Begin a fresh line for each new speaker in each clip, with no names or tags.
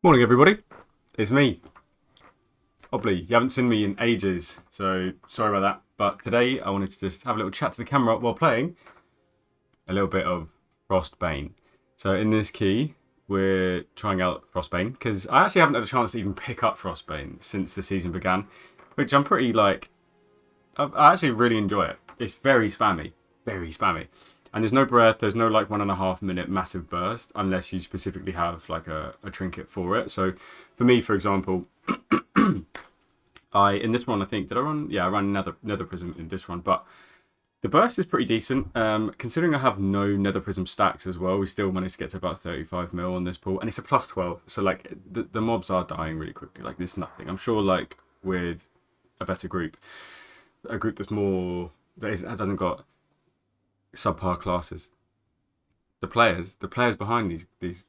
Morning, everybody. It's me, Obley. You haven't seen me in ages, so sorry about that. But today I wanted to just have a little chat to the camera while playing a little bit of Frostbane. So in this key, we're trying out Frostbane because I actually haven't had a chance to even pick up Frostbane since the season began, which I'm pretty like. I actually really enjoy it. It's very spammy, very spammy. And there's no breath, there's no like 1.5 minute massive burst unless you specifically have like a trinket for it. So for me, for example, in this one I think did I run? Yeah, I ran Nether Prism in this one, but the burst is pretty decent. Considering I have no Nether Prism stacks as well, we still managed to get to about 35 mil on this pool, and it's a plus 12. So like the mobs are dying really quickly. Like there's nothing. I'm sure like with a better group, a group that's more that hasn't got subpar classes. The players behind these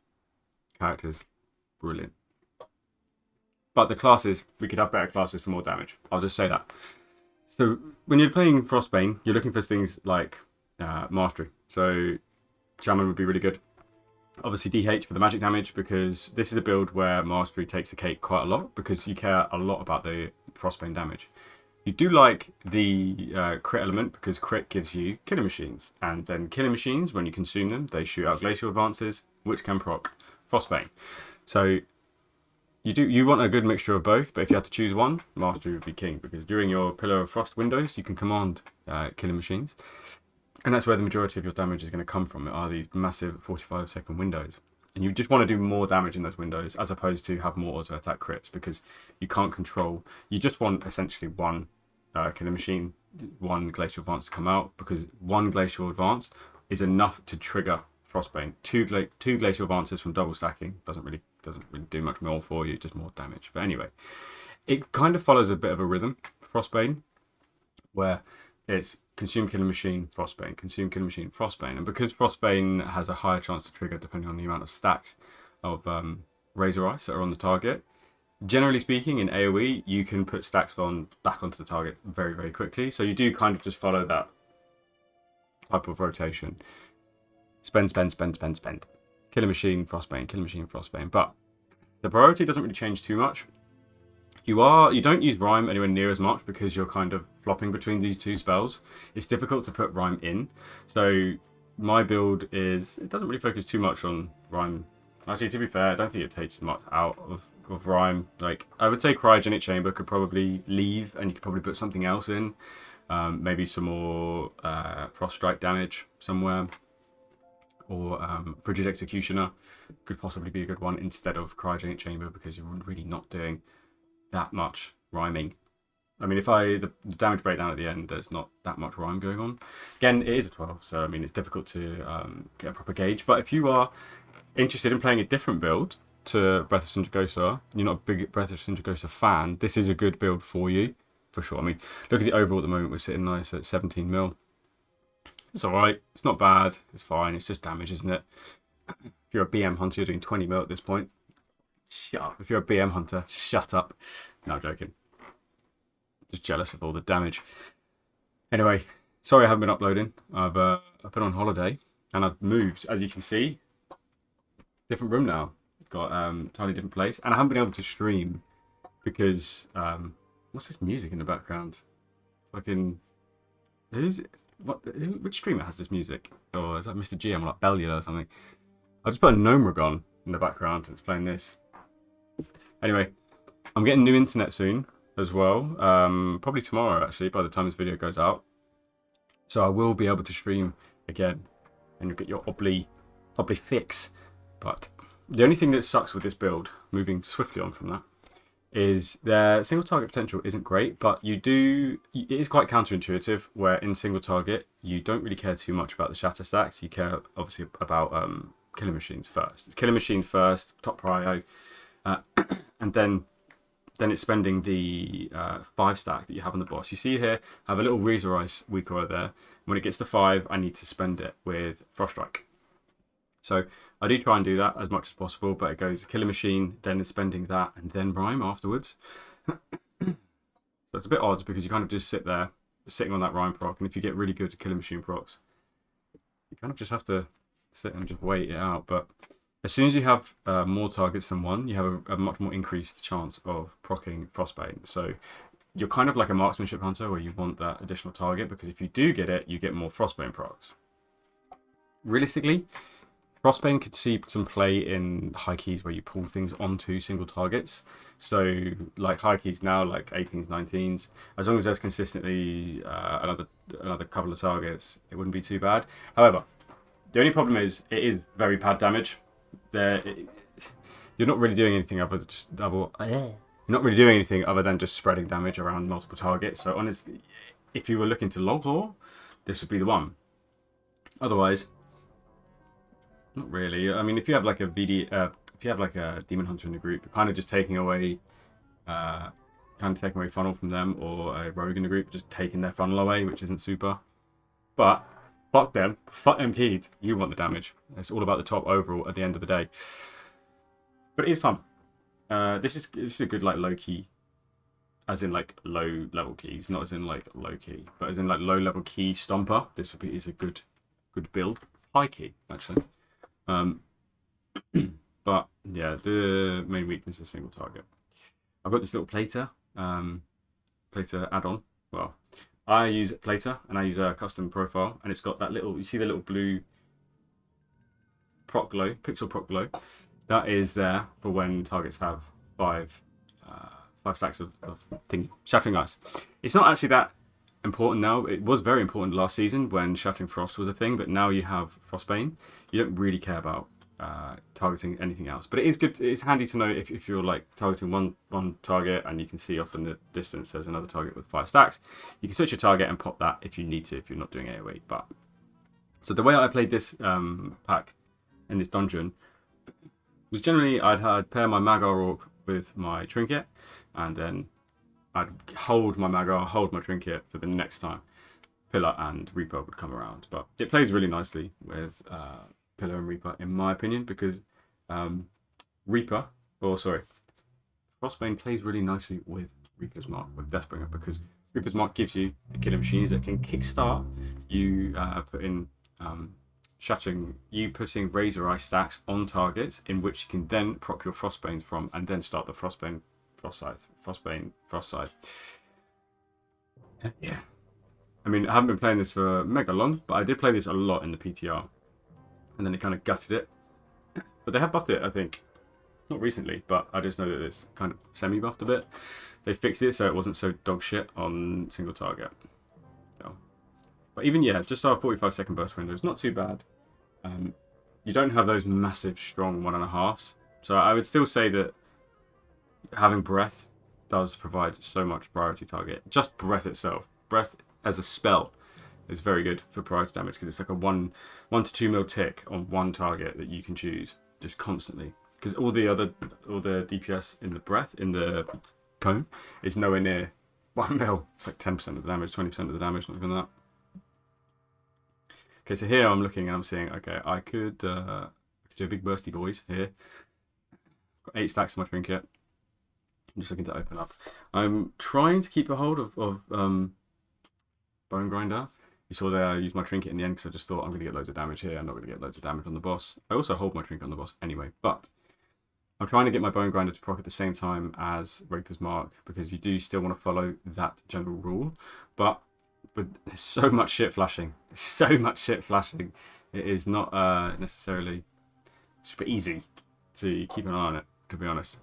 characters, brilliant. But the classes, we could have better classes for more damage. I'll just say that. So when you're playing Frostbane, you're looking for things like mastery. So Shaman would be really good. Obviously DH for the magic damage because this is a build where mastery takes the cake quite a lot because you care a lot about the Frostbane damage. You do like the crit element because crit gives you killer machines, and then killer machines, when you consume them, they shoot out glacial advances, which can proc Frostbane. So you want a good mixture of both, but if you had to choose one, mastery would be king because during your Pillar of Frost windows, you can command killer machines, and that's where the majority of your damage is going to come from. It are these massive 45-second windows. And you just want to do more damage in those windows as opposed to have more auto attack crits because you can't control. You just want essentially one killer machine, one glacial advance to come out because one glacial advance is enough to trigger Frostbane. Two glacial advances from double stacking doesn't really do much more for you, just more damage. But anyway, it kind of follows a bit of a rhythm, Frostbane, where it's consume killer machine, Frostbane, consume killer machine, Frostbane. And because Frostbane has a higher chance to trigger depending on the amount of stacks of Razor Ice that are on the target, generally speaking, in AoE, you can put stacks back onto the target very, very quickly. So you do kind of just follow that type of rotation. Spend. Killer machine, Frostbane, killer machine, Frostbane. But the priority doesn't really change too much. You don't use Rhyme anywhere near as much because you're kind of flopping between these two spells. It's difficult to put Rhyme in. So my build it doesn't really focus too much on Rhyme. Actually, to be fair, I don't think it takes much out of Rhyme. Like I would say Cryogenic Chamber could probably leave and you could probably put something else in. Maybe some more Frost Strike damage somewhere. Or Frigid Executioner could possibly be a good one instead of Cryogenic Chamber because you're really not doing that much rhyming. I mean, the damage breakdown at the end, there's not that much rhyme going on. Again, it is a 12, so I mean, it's difficult to get a proper gauge. But if you are interested in playing a different build to Breath of Sindragosa, you're not a big Breath of Sindragosa fan, this is a good build for you, for sure. I mean, look at the overall at the moment, we're sitting nice at 17 mil. It's alright, it's not bad, it's fine, it's just damage, isn't it? If you're a BM hunter, you're doing 20 mil at this point. Shut up. If you're a BM hunter, shut up. No, I'm joking. Just jealous of all the damage. Anyway, sorry I haven't been uploading. I've been on holiday and I've moved, as you can see. Different room now. Got totally different place, and I haven't been able to stream because what's this music in the background? Fucking which streamer has this music? Or is that Mr. GM or like Bellular or something? I just put a Gnomragon in the background and it's playing this. Anyway, I'm getting new internet soon as well. Probably tomorrow, actually, by the time this video goes out. So I will be able to stream again, and you'll get your Obley fix. But the only thing that sucks with this build, moving swiftly on from that, is their single target potential isn't great, but it is quite counterintuitive, where in single target, you don't really care too much about the shatter stacks. You care, obviously, about killer machines first. It's killer machine first, top prio. And then it's spending the 5 stack that you have on the boss. You see here, I have a little Razor Ice Weaker there. When it gets to 5, I need to spend it with Frost Strike. So I do try and do that as much as possible, but it goes Killer Machine, then it's spending that, and then Rhyme afterwards. So it's a bit odd because you kind of just sit there, sitting on that Rhyme proc, and if you get really good Killer Machine procs, you kind of just have to sit and just wait it out. But as soon as you have more targets than one, you have a much more increased chance of proccing Frostbane. So you're kind of like a marksmanship hunter where you want that additional target, because if you do get it, you get more Frostbane procs. Realistically, Frostbane could see some play in high keys where you pull things onto single targets. So like high keys now, like 18s, 19s, as long as there's consistently another couple of targets, it wouldn't be too bad. However, the only problem is it is very pad damage. You're not really doing anything other than just You're not really doing anything other than just spreading damage around multiple targets. So honestly, if you were looking to log haul, this would be the one. Otherwise, not really. I mean, if you have like a if you have like a demon hunter in the group, you're kind of just taking away, funnel from them, or a rogue in the group, just taking their funnel away, which isn't super. But fuck them keyed. You want the damage. It's all about the top overall at the end of the day. But it is fun. This is a good like low key, as in like low level keys, not as in like low key, but as in like low level key stomper. This is a good build. High key actually. But yeah, the main weakness is single target. I've got this little plater add-on. Well, I use plater and I use a custom profile, and it's got that little, you see the little blue pixel proc glow. That is there for when targets have five stacks of Shattering Ice. It's not actually that important now. It was very important last season when Shattering Frost was a thing, but now you have Frostbane. You don't really care about targeting anything else. But it is good. It's handy to know if you're like targeting one target and you can see off in the distance there's another target with 5 stacks. You can switch your target and pop that if you need to, if you're not doing AoE. But so the way I played this pack in this dungeon was generally I'd pair my Magar Orc with my trinket, and then I'd hold my Magar, hold my trinket for the next time Pillar and Reaper would come around. But it plays really nicely with Pillar and Reaper, in my opinion, because Frostbane plays really nicely with Reaper's Mark, with Deathbringer, because Reaper's Mark gives you the killer machines that can kickstart you putting Razor Ice stacks on targets, in which you can then proc your Frostbanes from, and then start the Frostbane Frostside. Yeah. I mean, I haven't been playing this for mega long, but I did play this a lot in the PTR. And then it kind of gutted it. But they have buffed it, I think. Not recently, but I just know that it's kind of semi-buffed a bit. They fixed it so it wasn't so dog shit on single target. So. But even, yeah, just our 45-second burst window is not too bad. You don't have those massive, strong 1.5s. So I would still say that having Breath does provide so much priority target. Just Breath itself. Breath as a spell is very good for priority damage, because it's like a 1 to 2 mil tick on one target that you can choose just constantly. Because all the DPS in the Breath, in the cone, is nowhere near 1 mil. It's like 10% of the damage, 20% of the damage, not even that. Okay, so here I'm looking and I'm seeing, okay, I could do a big bursty boys here. Got 8 stacks of my trinket. I'm just looking to open up. I'm trying to keep a hold of Bone Grinder. You saw there I used my trinket in the end because I just thought I'm going to get loads of damage here. I'm not going to get loads of damage on the boss. I also hold my trinket on the boss anyway, but I'm trying to get my Bone Grinder to proc at the same time as Reaper's Mark, because you do still want to follow that general rule. But there's so much shit flashing. It is not necessarily super easy to keep an eye on it, to be honest.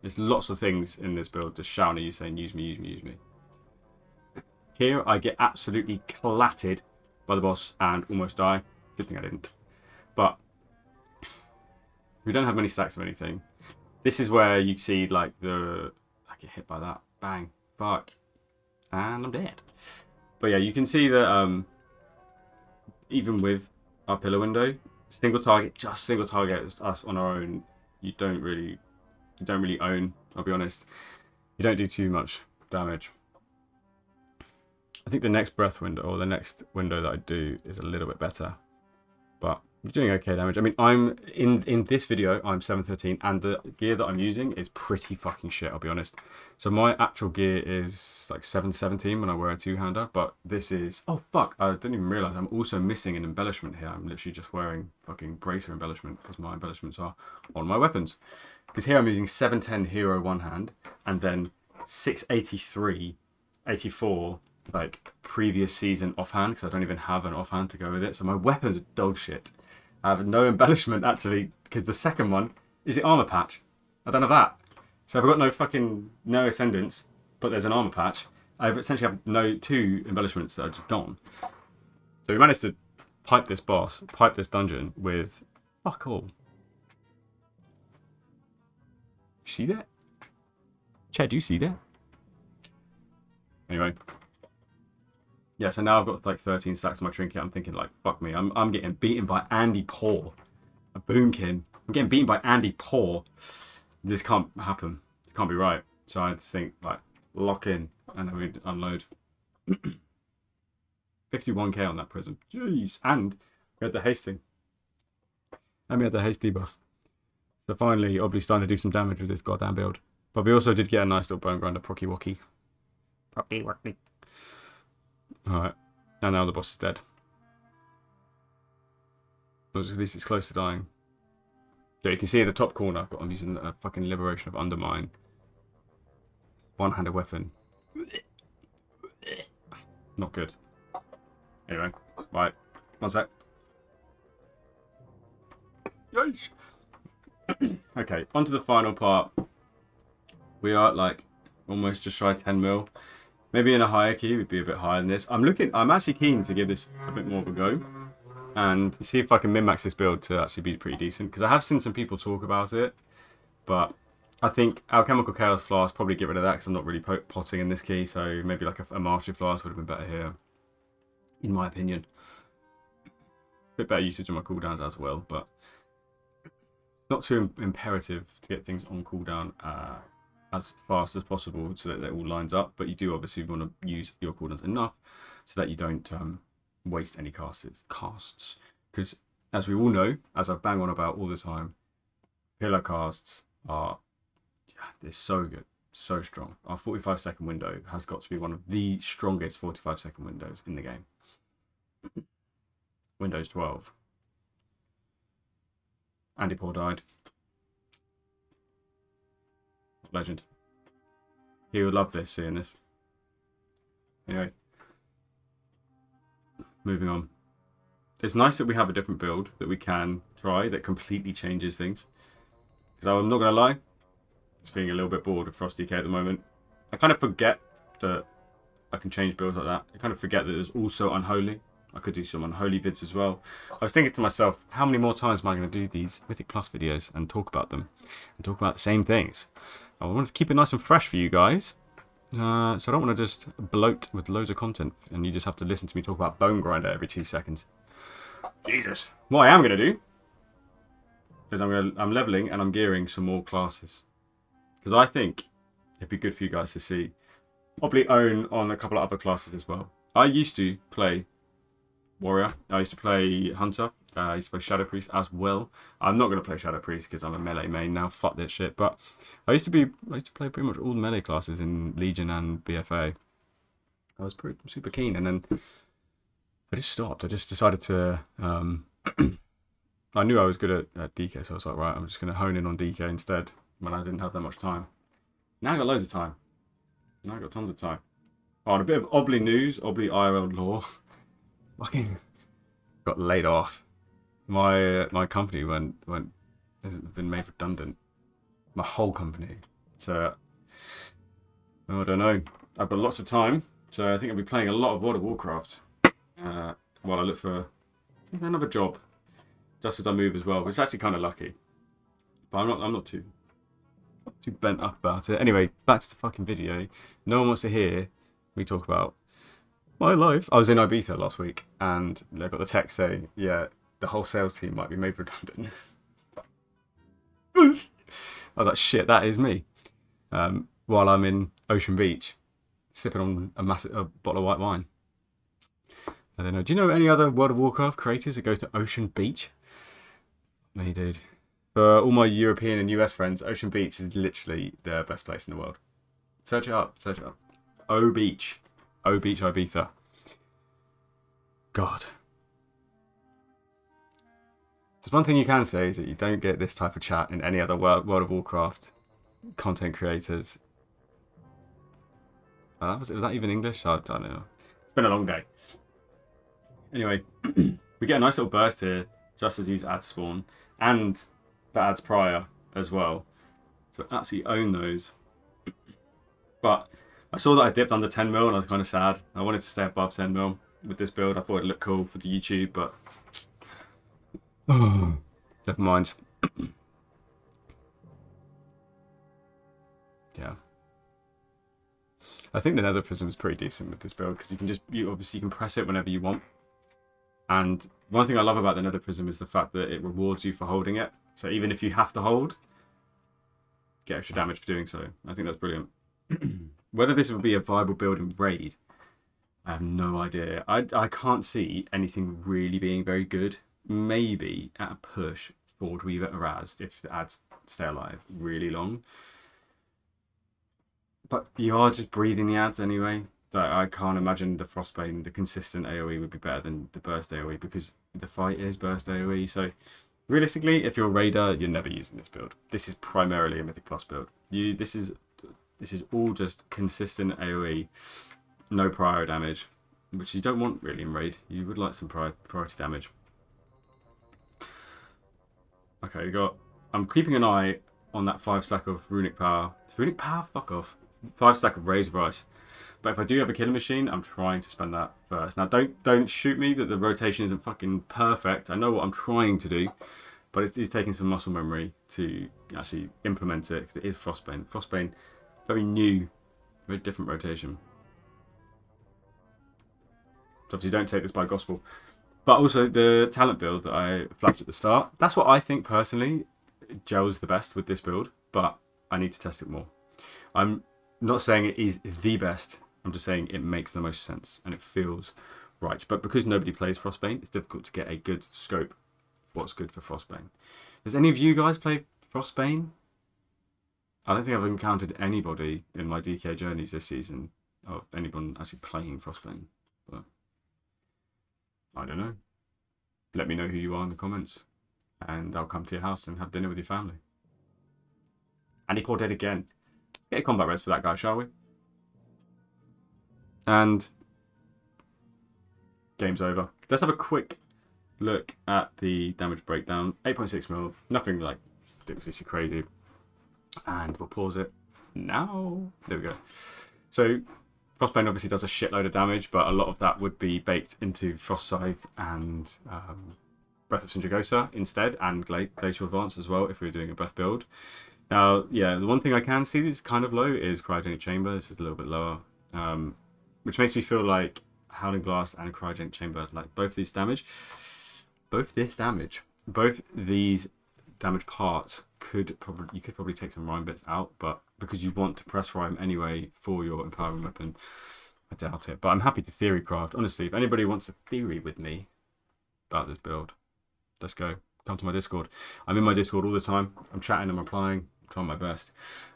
There's lots of things in this build just shouting at you saying, use me, use me, use me. Here I get absolutely clatted by the boss and almost die. Good thing I didn't. But we don't have many stacks of anything. This is where you see like I get hit by that. Bang. Fuck. And I'm dead. But yeah, you can see that even with our pillar window, single target us on our own, you don't really own, I'll be honest. You don't do too much damage. I think the next breath window, or the next window that I do, is a little bit better. But You're doing okay damage. I mean, I'm in this video, I'm 713, and the gear that I'm using is pretty fucking shit, I'll be honest. So my actual gear is like 717 when I wear a two-hander, but this is... Oh, fuck, I didn't even realise I'm also missing an embellishment here. I'm literally just wearing fucking bracer embellishment because my embellishments are on my weapons. Because here I'm using 710 hero one-hand, and then 683, 84, like previous season offhand, because I don't even have an offhand to go with it. So my weapons are dog shit. I have no embellishment actually, because the second one is the armor patch. I don't have that. So I've got no ascendants, but there's an armor patch. I essentially have two embellishments that are just gone. So we managed to pipe this dungeon with fuck all. See that? Chad, do you see that? Anyway. Yeah, so now I've got like 13 stacks of my trinket. I'm thinking like, fuck me. I'm getting beaten by Andy Poor. A boomkin. I'm getting beaten by Andy Poor. This can't happen. It can't be right. So I had to think like, lock in and then we'd unload. 51k on that prism. Jeez. And we had the hasting. And we had the haste debuff. So finally, Obly's starting to do some damage with this goddamn build. But we also did get a nice little bone grinder, Procky Wocky. Procky Wocky. Alright, and now the boss is dead. Or at least it's close to dying. So you can see in the top corner, I'm using a fucking Liberation of Undermine. One-handed weapon. Not good. Anyway, right, one sec. Yikes! Okay, on to the final part. We are at like almost just shy of 10 mil. Maybe in a higher key we'd be a bit higher than this. I'm actually keen to give this a bit more of a go and see if I can min-max this build to actually be pretty decent, because I have seen some people talk about it, but I think Alchemical Chaos Flask, probably get rid of that because I'm not really potting in this key, so maybe like a Mastery Flask would have been better here, in my opinion. Bit better usage of my cooldowns as well, but not too imperative to get things on cooldown as fast as possible so that it all lines up, but you do obviously want to use your cooldowns enough so that you don't waste any casts, because as we all know, as I bang on about all the time, pillar casts are, they're so good, so strong. Our 45-second window has got to be one of the strongest 45-second windows in the game. Windows 12. Andy Poor died. Legend. He would love this, seeing this. Anyway. Moving on. It's nice that we have a different build that we can try that completely changes things. Because I'm not going to lie, it's feeling a little bit bored of Frost DK at the moment. I kind of forget that I can change builds like that. I kind of forget that there's also Unholy. I could do some Unholy vids as well. I was thinking to myself, how many more times am I going to do these Mythic Plus videos and talk about them? And talk about the same things. I want to keep it nice and fresh for you guys. So I don't want to just bloat with loads of content and you just have to listen to me talk about Bone Grinder every 2 seconds. Jesus. What I am going to do is I'm leveling and I'm gearing some more classes. Because I think it'd be good for you guys to see. Probably own on a couple of other classes as well. I used to play Warrior. I used to play Hunter. I used to play Shadow Priest as well. I'm not going to play Shadow Priest because I'm a melee main now. Fuck that shit. But I used to play pretty much all the melee classes in Legion and BFA. I was super keen, and then I just stopped. I just decided to. I knew I was good at DK, so I was like, right, I'm just going to hone in on DK instead when I didn't have that much time. Now I got loads of time. Now I got tons of time. Oh, and a bit of Obly news, Obly IRL lore. Fucking got laid off. My company has been made redundant. My whole company. So I don't know. I've got lots of time, so I think I'll be playing a lot of World of Warcraft while I look for another job, just as I move as well. It's actually kind of lucky, but I'm not too bent up about it. Anyway, back to the fucking video. No one wants to hear me talk about my life. I was in Ibiza last week, and I got the text saying, yeah, the whole sales team might be made redundant. I was like, shit, that is me. While I'm in Ocean Beach, sipping on a bottle of white wine. I don't know. Do you know any other World of Warcraft creators that go to Ocean Beach? Me, dude. For all my European and US friends, Ocean Beach is literally the best place in the world. Search it up. Search it up. O Beach. O Beach, Ibiza. God. There's one thing you can say is that you don't get this type of chat in any other World of Warcraft content creators. Was that even English? I don't know. It's been a long day. Anyway, we get a nice little burst here just as these ads spawn, and the ads prior as well. So absolutely own those. But I saw that I dipped under 10 mil and I was kind of sad. I wanted to stay above 10 mil with this build. I thought it'd look cool for the YouTube, but never mind. Yeah. I think the Nether Prism is pretty decent with this build because you obviously can press it whenever you want. And one thing I love about the Nether Prism is the fact that it rewards you for holding it. So even if you have to hold, get extra damage for doing so. I think that's brilliant. Whether this will be a viable build in Raid, I have no idea. I can't see anything really being very good. Maybe at a push Ford Weaver Araz if the ads stay alive really long. But you are just breathing the ads anyway. Like, I can't imagine the Frostbane, the consistent AoE would be better than the burst AoE because the fight is burst AoE. So realistically, if you're a raider, you're never using this build. This is primarily a Mythic Plus build. This is all just consistent AoE, no prior damage, which you don't want really in raid. You would like some priority damage. Okay, I'm keeping an eye on that 5 stack of Runic Power. Runic Power? Fuck off. 5 stack of Razor Price. But if I do have a Killer Machine, I'm trying to spend that first. Now, don't shoot me that the rotation isn't fucking perfect. I know what I'm trying to do, but it's taking some muscle memory to actually implement it because it is Frostbane. Frostbane, very new, very different rotation. So obviously, don't take this by gospel. But also the talent build that I flagged at the start. That's what I think personally gels the best with this build, but I need to test it more. I'm not saying it is the best. I'm just saying it makes the most sense and it feels right. But because nobody plays Frostbane, it's difficult to get a good scope of what's good for Frostbane. Does any of you guys play Frostbane? I don't think I've encountered anybody in my DK journeys this season of anyone actually playing Frostbane. But I don't know. Let me know who you are in the comments and I'll come to your house and have dinner with your family. And he called dead again. Let's get a combat res for that guy, shall we? And game's over. Let's have a quick look at the damage breakdown. 8.6 mil, nothing like ridiculously crazy. And we'll pause it now. There we go. So Frostbane obviously does a shitload of damage, but a lot of that would be baked into Frost Scythe and Breath of Sindragosa instead, and Glacial Advance as well if we're doing a breath build. Now, yeah, the one thing I can see is kind of low is Cryogenic Chamber. This is a little bit lower, which makes me feel like Howling Blast and Cryogenic Chamber, like both these damage parts you could probably take some rhyme bits out, but because you want to press rhyme anyway for your empowering weapon, I doubt it. But I'm happy to theory craft. Honestly, if anybody wants a theory with me about this build, let's go. Come to my Discord. I'm in my Discord all the time. I'm chatting, I'm replying, I'm trying my best.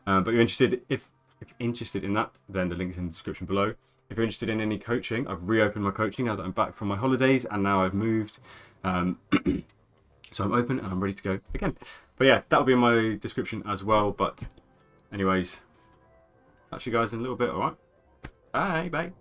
But you're interested, if you're interested in that, then the link's in the description below. If you're interested in any coaching, I've reopened my coaching now that I'm back from my holidays and now I've moved. So I'm open and I'm ready to go again. But yeah, that'll be in my description as well. But anyways, catch you guys in a little bit, alright? Bye, bye.